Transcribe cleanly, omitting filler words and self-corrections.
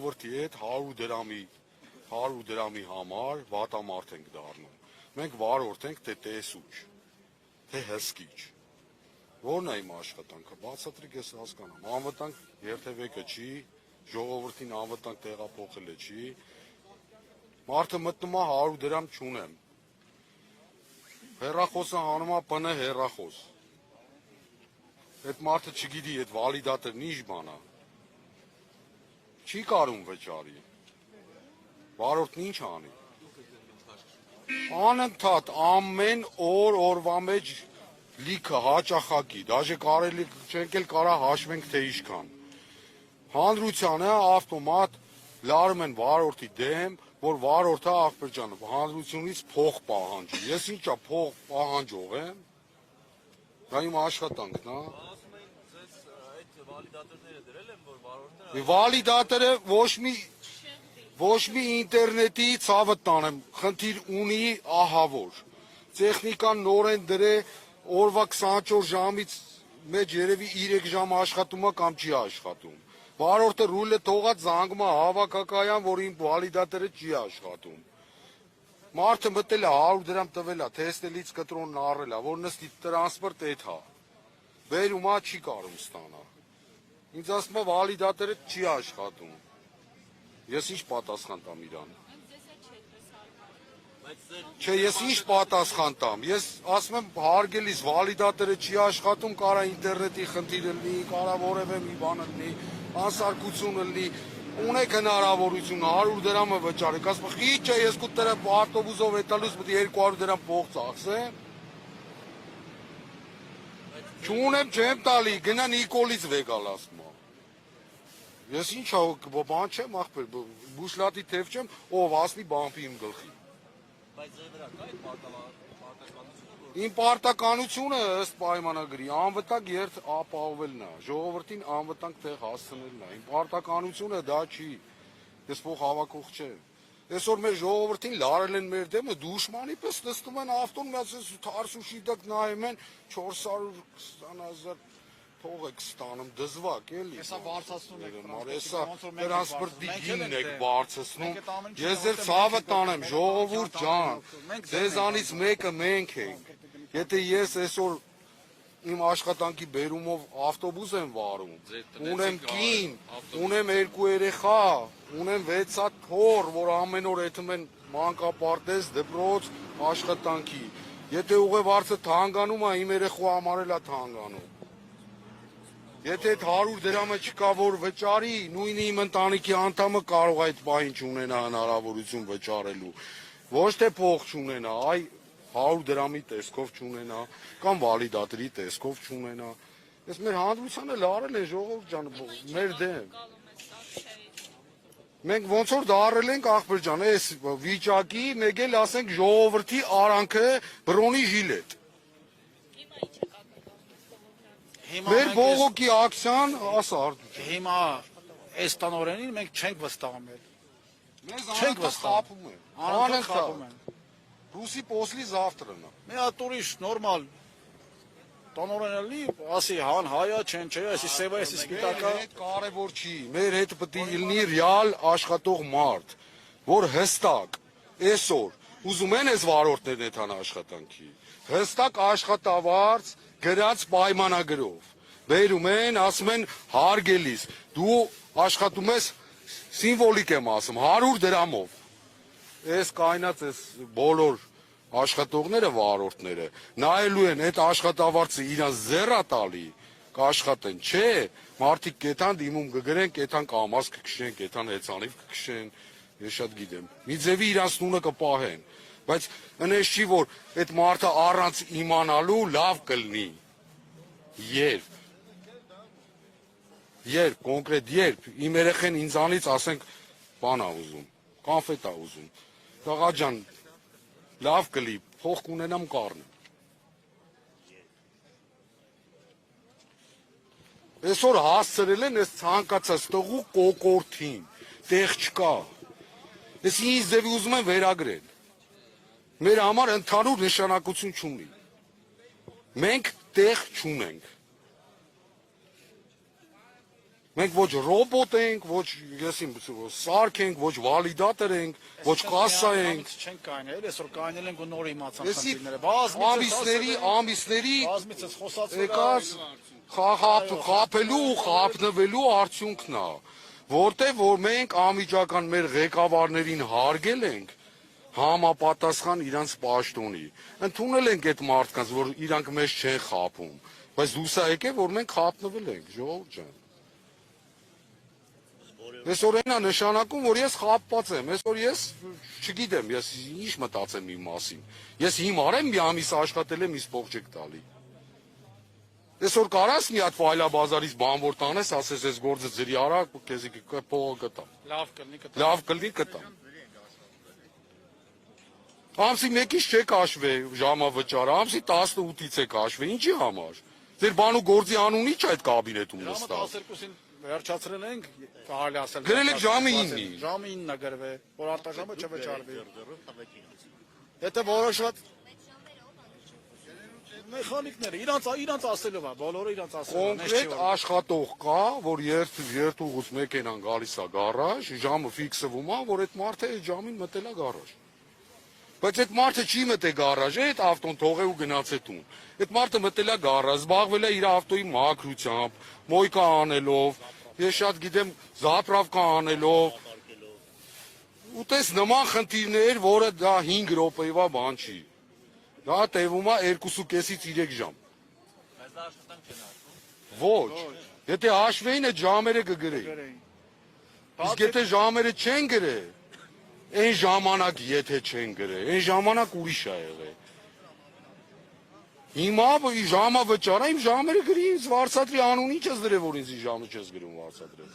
Ժողովրդի հետ 100 դրամի համար վատամարդ ենք դառնում։ Մենք վարորդ ենք, թե տեսուչ, թե հսկիչ։ Որն է իմ աշխատանքը, բացատրիկ ես հասկանամ, անվտանգ երթևեկը չի, ժողովրդին անվտանգ տեղափոխելը չի, մարդը մտնում է 100 դրամ չունեմ, հեռախոսը հանում է ՊՆ հեռախոս, այդ մարդը չգիտի, այդ վալիդատորն ինչ բան է, չի կարում վճարի, վարորդն ինչ անի, անընդհատ ամեն օրվա մեջ լիքը հաճախակի, դաժե կարելի չենք էլ կարա հաշվենք թե ինչքան։ Հանրությանը ավտոմատ լարում են վարորդի դեմ, որ վարորդը աղբեր ջան, հանրությունից փող պահանջի։ Ես ինչա փող պահանջող եմ։ Դա իմ աշխատանքն է։ Ասում են ձեզ այդ վալիդատորները դրել են, որ վարորդները Վալիդատորը ոչ մի ինտերնետի ցավը տանեմ, խնդիր ունի ահա որ։ Տեխնիկան նորեն դրե օրվա 24 ժամից մեջ երևի 3 ժամ աշխատում է կամ չի աշխատում։ Վարորդը ռուլը թողած զանգում է հավաքակայան, որ իմ վալիդատորը չի աշխատում։ Մարդը մտել է 100 դրամ տվել է, թեստելից կտրոնն առել է, որ նստի տրանսպորտ էդ հա։ Բերում է չի կարում ստանա։ Ինձ ասում է վալիդատորը չի աշխատում։ Ես ինչ պատասխան տամ իրան։ Չէ, ես ինչ պատասխան տամ, ես ասում եմ հարգելիս վալիդատորը չի աշխատում, կարա ինտերնետի խնդիրը լինի, կարա որևէ մի բան լինի, անսարկությունը լինի, ունեք հնարավորություն 100 դրամը վճարեք, ասում եմ ի՞նչ է, ես կու տերը ավտոբուսով հետալուց պետք է 200 դրամ փող ծախսեմ։ Չունեմ, չեմ տալի, գնա Նիկոլից վեկալ ասում եմ։ Ես ինչ բան չեմ ախպեր, բուշլատի թև չեմ, ով ասնի բամպի իմ գլխի։ բայց ձեր վրա կա այդ պարտականությունը, Իմ պարտականությունը ըստ պայմանագրի անվտանգ երթ ապահովելն է, ժողովրդին անվտանգ տեղ հասցնելն է, իմ պարտականությունը դա չի, ես փող հավաքող չեմ, այսօր մեր ժողովրդին լարել են մեր դեմը, դուշմանի պես նստում են ավտոն, միացես թարսուշի դակ նայում են 420,000 փող եք ստանում, դզվակ էլի։ Հեսա բարձրացնում եք տրանսպորտի գինն եք բարձրացնում, ես ձեր ցավը տանեմ, ժողովուրդ ջան, ձեզանից մեկը մենք ենք, եթե ես այսօր իմ աշխատանքի բերումով ավտոբուս եմ վարում, ունեմ կին, ունեմ 2 երեխա, ունեմ 6 հատ թոռ, որ ամեն օր եթում են մանկապարտեզ, դպրոց, աշխատանքի, եթե ուղևորը թանգանում է, իմ երեխու համար էլ է թանգանում։ Եթե այդ 100 դրամը չկա, որ վճարի, նույնը իմ ընտանիքի անդամը կարող է այդ պահին չունենա հնարավորություն վճարելու։ Ոչ թե փող չունենա, այ 100 դրամի տեսքով չունենա, կամ վալիդատորի տեսքով չունենա։ Ես մեր հանրությանը լարել են ժողովուրդ ջան, մեր դեմ։ Մենք ոնց որ դարել ենք ախպեր ջան, այս վիճակի, մեկ էլ ասենք ժողովրդի արանքը բրոնի ժիլետ։ Մեր բողոքի ակցիան, ասա արդյոք։ Հիմա այս տնօրենին մենք չենք վստահում։ Չենք վստահում։ Անընդհատ Ռուսի պոսլի завтра-նա։ մի հատ ուրիշ նորմալ տնօրենը լի, ասի հան հայա չեն չէ, այսի սևա, այսի սպիտակա։ Մեր հետ կարևոր չի, մեր հետ պետք է լինի ռեալ աշխատող մարդ, որ հստակ այսօր ուզում են այս վարորդներն այդան աշխատանքի, հստակ աշխատավարձ գրած պայմանագրով, բերում են, ասում են հարգելիս, դու աշխատում ես, սիմվոլիկ եմ ասում, 100 դրամով, այս կայնած այս բոլոր աշխատողները, վարորդները, նայելու են այդ աշխատավարձը իրանց ձեռա տալի, կաշխատեն, չէ, մարդիկ կետան դիմում կգրեն, կետան կամազ կքշեն, կետան հեծանիվ կքշեն, ես շատ գիտեմ, մի ձևի իրանց նունը կպահեն, բայց ընես չի, որ այդ մարդը առանց իմանալու լավ կլնի, երբ, կոնկրետ երբ, իմ երեխեն ինձանից ասենք բան ա ուզում, կոնֆետ ա ուզում, տղա ջան, լավ կլի, փող կունենամ կառնեմ։ Այսօր հասցրել են այս ցանկացած տղու կոկորթին, տեղ չկա, ես ինձ ձևի ուզում են վերագրել, մեր համար ընդհանուր նշանակություն չունի, մենք տեղ չունենք, Մենք ոչ ռոբոտ ենք, ոչ եսիմ սարք ենք, ոչ վալիդատոր ենք, ոչ կասա ենք։ Չենք կայնել, այսօր կայնել ենք ու նոր իմացան Եսի խնդիրները։ ամիսների բազմիցս խոսացել եկած խափելու ու խափնվելու արդյունքն է, որտեղ որ մենք անմիջական մեր ղեկավարներին հարգել ենք համապատասխան իրանց պաշտոնի։ Ընդունել ենք այդ մարդկանց, որ իրանք մեզ չեն խափում, բայց դուսա եկե, որ մենք խափնվել ենք, ժողովուրդ ջան։ Այսօր այնա նշանակում, որ ես խափված եմ, այսօր ես չգիտեմ, ես ինչ մտածեմ իմ մասին։ Ես հիմար եմ մի ամիս աշխատել եմ, իսկ փող չեք տալի։ Այսօր կարաս մի հատ ֆայլաբազարից բան որ տանես, ասես այս գործը ձրի արա, քեզի փողը կտամ։ Լավ կլինի կտամ։ Ամսի 1-ից չեք հաշվե ժամավճարը, ամսի 18-ից եք հաշվե, ինչի համար։ Ձեր բան ու գործի անունի՞ չէ այդ կաբինետում նստած։ Ժամը 12-ին վերջացրել ենք, կարելի ասել։ Գրել եք ժամը 9-ի։ Ժամը 9-ը գրվե, որ արտաժամը չվճարվի։ Եթե որոշված մեխանիկները իրանց ասելով է, բոլորը իրանց ասելով են։ Կոնկրետ աշխատող կա, որ երթուղուց մեքենան գալիս է գարաժ, ժամը ֆիքսվում է, որ այդ մարդը այդ ժամին մտել է գարաժ։ Բայց այդ մարդը չի մտել գարաժ, այդ ավտոն թողե ու գնաց է տուն։ Այդ մարդը մտել է գարաժ, զբաղվել է իր ավտոյի մաքրությամբ, մոյկա անելով, ես շատ գիտեմ, զապրավկա անելով։ Ու տես նման խնդիրներ, որը դա 5 րոպեվա բան չի։ Դա տևում է 2.5-ից 3 ժամ։ Բայց դա աշխատանք չեն ասում։ Ոչ։ Եթե հաշվեին այդ ժամերը կգրեին։ Իսկ եթե ժամերը չեն գրել, այն ժամանակ եթե չեն գրել, այն ժամանակ ուրիշ է եղել։ Հիմա ժամը վճարա, իմ ժամերը գրի, ինձ վարձատրի անուն ինչ ես դրել, որ ինձ ժամը չես գրում վարձատրել։